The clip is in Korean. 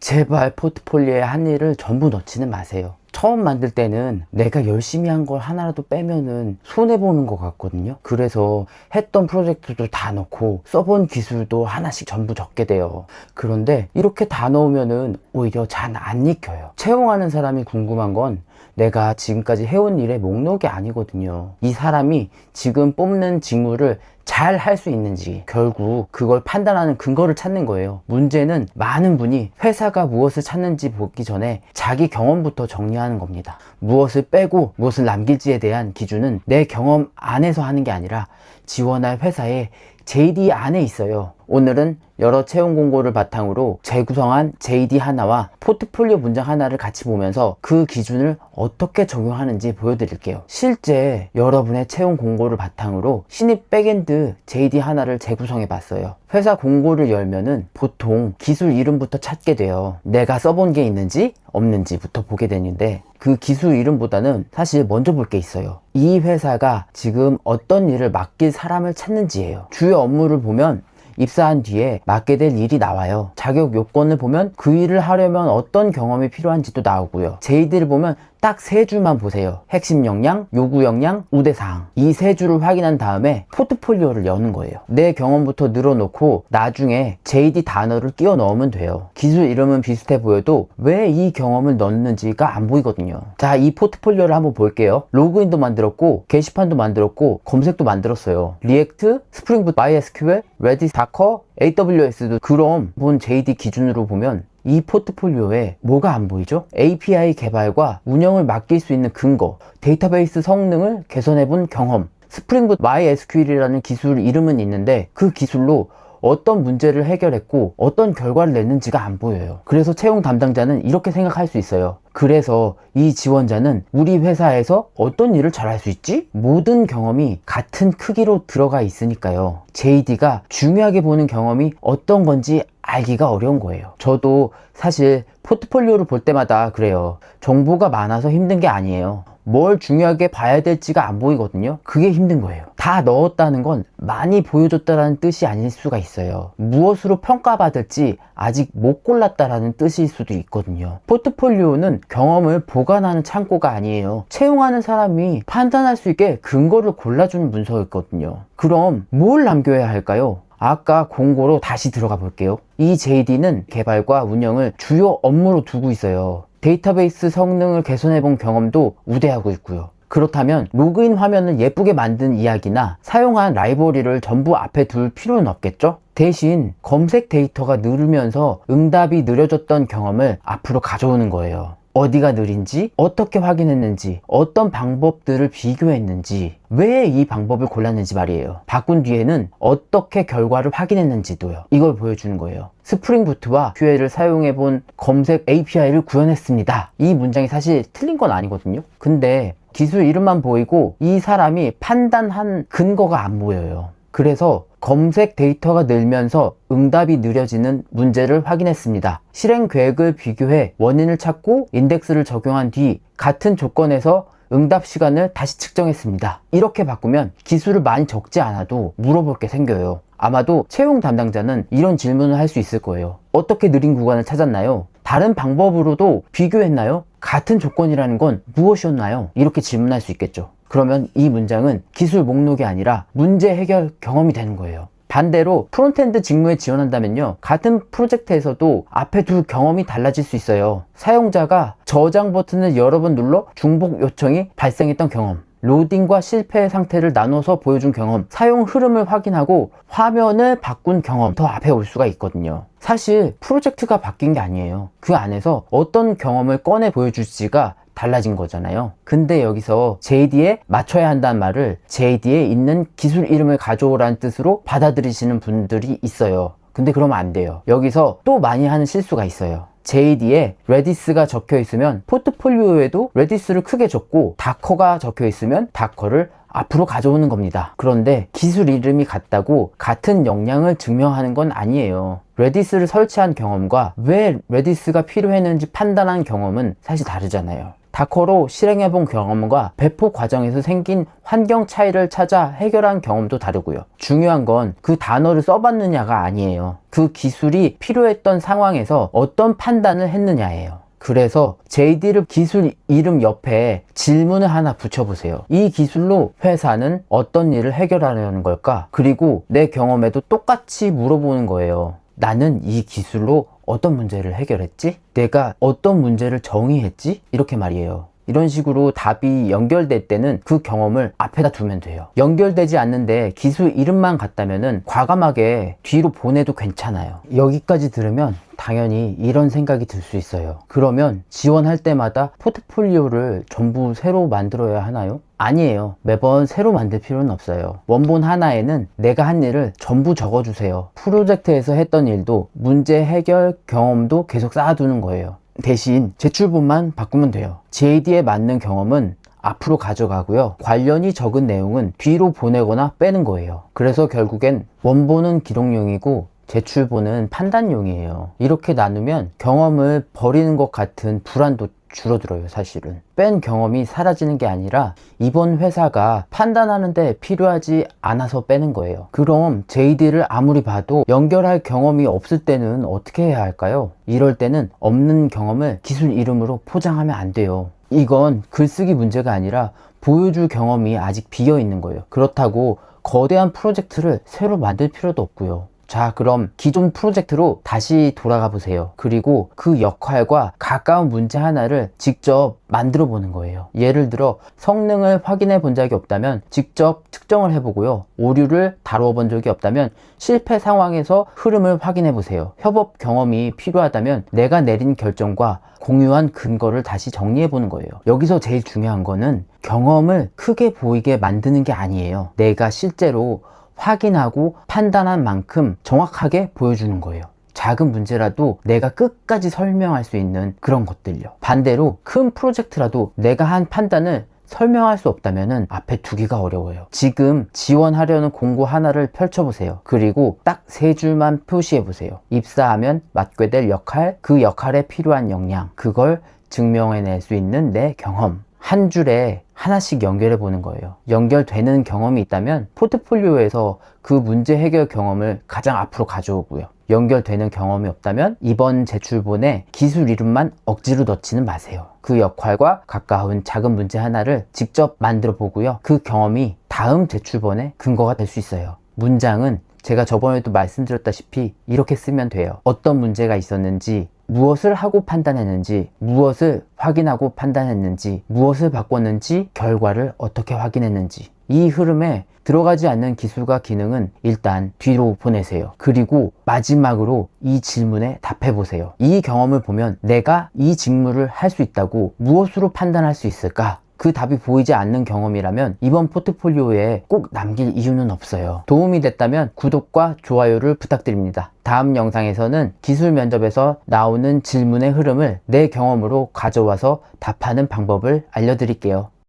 제발 포트폴리오에 한 일을 전부 넣지는 마세요. 처음 만들 때는 내가 열심히 한 걸 하나라도 빼면은 손해보는 것 같거든요. 그래서 했던 프로젝트도 다 넣고 써본 기술도 하나씩 전부 적게 돼요. 그런데 이렇게 다 넣으면은 오히려 잘 안 익혀요. 채용하는 사람이 궁금한 건 내가 지금까지 해온 일의 목록이 아니거든요. 이 사람이 지금 뽑는 직무를 잘 할 수 있는지, 결국 그걸 판단하는 근거를 찾는 거예요. 문제는 많은 분이 회사가 무엇을 찾는지 보기 전에 자기 경험부터 정리하는 겁니다. 무엇을 빼고 무엇을 남길지에 대한 기준은 내 경험 안에서 하는 게 아니라 지원할 회사의 JD 안에 있어요. 오늘은 여러 채용 공고를 바탕으로 재구성한 JD 하나와 포트폴리오 문장 하나를 같이 보면서 그 기준을 어떻게 적용하는지 보여드릴게요. 실제 여러분의 채용 공고를 바탕으로 신입 백엔드 JD 하나를 재구성해 봤어요. 회사 공고를 열면은 보통 기술 이름부터 찾게 돼요. 내가 써본 게 있는지 없는지부터 보게 되는데, 그 기술 이름보다는 사실 먼저 볼 게 있어요. 이 회사가 지금 어떤 일을 맡길 사람을 찾는지예요. 주요 업무를 보면 입사한 뒤에 맡게 될 일이 나와요. 자격 요건을 보면 그 일을 하려면 어떤 경험이 필요한지도 나오고요. JD를 보면 딱 세 줄만 보세요. 핵심 역량, 요구 역량, 우대사항. 이 세 줄을 확인한 다음에 포트폴리오를 여는 거예요. 내 경험부터 늘어놓고 나중에 JD 단어를 끼워 넣으면 돼요. 기술 이름은 비슷해 보여도 왜 이 경험을 넣는지가 안 보이거든요. 자, 이 포트폴리오를 한번 볼게요. 로그인도 만들었고 게시판도 만들었고 검색도 만들었어요. 리액트, 스프링 부트, MySQL, 레디스, 다커, AWS도. 그럼 본 JD 기준으로 보면 이 포트폴리오에 뭐가 안 보이죠? API 개발과 운영을 맡길 수 있는 근거, 데이터베이스 성능을 개선해본 경험, 스프링 부트 MySQL이라는 기술 이름은 있는데 그 기술로 어떤 문제를 해결했고 어떤 결과를 냈는지가 안 보여요. 그래서 채용 담당자는 이렇게 생각할 수 있어요. 그래서 이 지원자는 우리 회사에서 어떤 일을 잘할 수 있지? 모든 경험이 같은 크기로 들어가 있으니까요. JD가 중요하게 보는 경험이 어떤 건지 알기가 어려운 거예요. 저도 사실 포트폴리오를 볼 때마다 그래요. 정보가 많아서 힘든 게 아니에요. 뭘 중요하게 봐야 될지가 안 보이거든요. 그게 힘든 거예요. 다 넣었다는 건 많이 보여줬다는 뜻이 아닐 수가 있어요. 무엇으로 평가받을지 아직 못 골랐다라는 뜻일 수도 있거든요. 포트폴리오는 경험을 보관하는 창고가 아니에요. 채용하는 사람이 판단할 수 있게 근거를 골라주는 문서였거든요. 그럼 뭘 남겨야 할까요? 아까 공고로 다시 들어가 볼게요. 이 JD는 개발과 운영을 주요 업무로 두고 있어요. 데이터베이스 성능을 개선해본 경험도 우대하고 있고요. 그렇다면 로그인 화면을 예쁘게 만든 이야기나 사용한 라이브러리를 전부 앞에 둘 필요는 없겠죠? 대신 검색 데이터가 느리면서 응답이 느려졌던 경험을 앞으로 가져오는 거예요. 어디가 느린지, 어떻게 확인했는지, 어떤 방법들을 비교했는지, 왜 이 방법을 골랐는지 말이에요. 바꾼 뒤에는 어떻게 결과를 확인했는지도요. 이걸 보여주는 거예요. 스프링 부트와 QL을 사용해본 검색 API를 구현했습니다. 이 문장이 사실 틀린 건 아니거든요. 근데 기술 이름만 보이고 이 사람이 판단한 근거가 안 보여요. 그래서 검색 데이터가 늘면서 응답이 느려지는 문제를 확인했습니다. 실행 계획을 비교해 원인을 찾고 인덱스를 적용한 뒤 같은 조건에서 응답 시간을 다시 측정했습니다. 이렇게 바꾸면 기술을 많이 적지 않아도 물어볼 게 생겨요. 아마도 채용 담당자는 이런 질문을 할 수 있을 거예요. 어떻게 느린 구간을 찾았나요? 다른 방법으로도 비교했나요? 같은 조건이라는 건 무엇이었나요? 이렇게 질문할 수 있겠죠. 그러면 이 문장은 기술 목록이 아니라 문제 해결 경험이 되는 거예요. 반대로 프론트엔드 직무에 지원한다면요, 같은 프로젝트에서도 앞에 둘 경험이 달라질 수 있어요. 사용자가 저장 버튼을 여러 번 눌러 중복 요청이 발생했던 경험, 로딩과 실패 상태를 나눠서 보여준 경험, 사용 흐름을 확인하고 화면을 바꾼 경험, 더 앞에 올 수가 있거든요. 사실 프로젝트가 바뀐 게 아니에요. 그 안에서 어떤 경험을 꺼내 보여줄지가 달라진 거잖아요. 근데 여기서 JD에 맞춰야 한다는 말을 JD에 있는 기술 이름을 가져오라는 뜻으로 받아들이시는 분들이 있어요. 근데 그러면 안 돼요. 여기서 또 많이 하는 실수가 있어요. JD에 레디스가 적혀 있으면 포트폴리오에도 레디스를 크게 적고 다커가 적혀 있으면 다커를 앞으로 가져오는 겁니다. 그런데 기술 이름이 같다고 같은 역량을 증명하는 건 아니에요. 레디스를 설치한 경험과 왜 레디스가 필요했는지 판단한 경험은 사실 다르잖아요. 다커로 실행해본 경험과 배포 과정에서 생긴 환경 차이를 찾아 해결한 경험도 다르고요. 중요한 건 그 단어를 써봤느냐가 아니에요. 그 기술이 필요했던 상황에서 어떤 판단을 했느냐예요. 그래서 JD를 기술 이름 옆에 질문을 하나 붙여보세요. 이 기술로 회사는 어떤 일을 해결하려는 걸까? 그리고 내 경험에도 똑같이 물어보는 거예요. 나는 이 기술로 어떤 문제를 해결했지? 내가 어떤 문제를 정의했지? 이렇게 말이에요. 이런 식으로 답이 연결될 때는 그 경험을 앞에다 두면 돼요. 연결되지 않는데 기술 이름만 같다면은 과감하게 뒤로 보내도 괜찮아요. 여기까지 들으면 당연히 이런 생각이 들 수 있어요. 그러면 지원할 때마다 포트폴리오를 전부 새로 만들어야 하나요? 아니에요. 매번 새로 만들 필요는 없어요. 원본 하나에는 내가 한 일을 전부 적어주세요. 프로젝트에서 했던 일도 문제 해결 경험도 계속 쌓아두는 거예요. 대신 제출본만 바꾸면 돼요. JD에 맞는 경험은 앞으로 가져가고요. 관련이 적은 내용은 뒤로 보내거나 빼는 거예요. 그래서 결국엔 원본은 기록용이고 제출본은 판단용이에요. 이렇게 나누면 경험을 버리는 것 같은 불안도 줄어들어요. 사실은 뺀 경험이 사라지는 게 아니라 이번 회사가 판단하는데 필요하지 않아서 빼는 거예요. 그럼 JD를 아무리 봐도 연결할 경험이 없을 때는 어떻게 해야 할까요? 이럴 때는 없는 경험을 기술 이름으로 포장하면 안 돼요. 이건 글쓰기 문제가 아니라 보여줄 경험이 아직 비어 있는 거예요. 그렇다고 거대한 프로젝트를 새로 만들 필요도 없고요. 자, 그럼 기존 프로젝트로 다시 돌아가 보세요. 그리고 그 역할과 가까운 문제 하나를 직접 만들어 보는 거예요. 예를 들어 성능을 확인해 본 적이 없다면 직접 측정을 해보고요. 오류를 다루어 본 적이 없다면 실패 상황에서 흐름을 확인해 보세요. 협업 경험이 필요하다면 내가 내린 결정과 공유한 근거를 다시 정리해 보는 거예요. 여기서 제일 중요한 거는 경험을 크게 보이게 만드는 게 아니에요. 내가 실제로 확인하고 판단한 만큼 정확하게 보여주는 거예요. 작은 문제라도 내가 끝까지 설명할 수 있는 그런 것들요. 반대로 큰 프로젝트라도 내가 한 판단을 설명할 수 없다면 앞에 두기가 어려워요. 지금 지원하려는 공고 하나를 펼쳐보세요. 그리고 딱 3줄만 표시해보세요. 입사하면 맡게 될 역할, 그 역할에 필요한 역량, 그걸 증명해낼 수 있는 내 경험. 한 줄에 하나씩 연결해 보는 거예요. 연결되는 경험이 있다면 포트폴리오에서 그 문제 해결 경험을 가장 앞으로 가져오고요. 연결되는 경험이 없다면 이번 제출본에 기술 이름만 억지로 넣지는 마세요. 그 역할과 가까운 작은 문제 하나를 직접 만들어 보고요. 그 경험이 다음 제출본의 근거가 될 수 있어요. 문장은 제가 저번에도 말씀드렸다시피 이렇게 쓰면 돼요. 어떤 문제가 있었는지, 무엇을 하고 판단했는지, 무엇을 확인하고 판단했는지, 무엇을 바꿨는지, 결과를 어떻게 확인했는지. 이 흐름에 들어가지 않는 기술과 기능은 일단 뒤로 보내세요. 그리고 마지막으로 이 질문에 답해보세요. 이 경험을 보면 내가 이 직무를 할 수 있다고 무엇으로 판단할 수 있을까? 그 답이 보이지 않는 경험이라면 이번 포트폴리오에 꼭 남길 이유는 없어요. 도움이 됐다면 구독과 좋아요를 부탁드립니다. 다음 영상에서는 기술 면접에서 나오는 질문의 흐름을 내 경험으로 가져와서 답하는 방법을 알려드릴게요.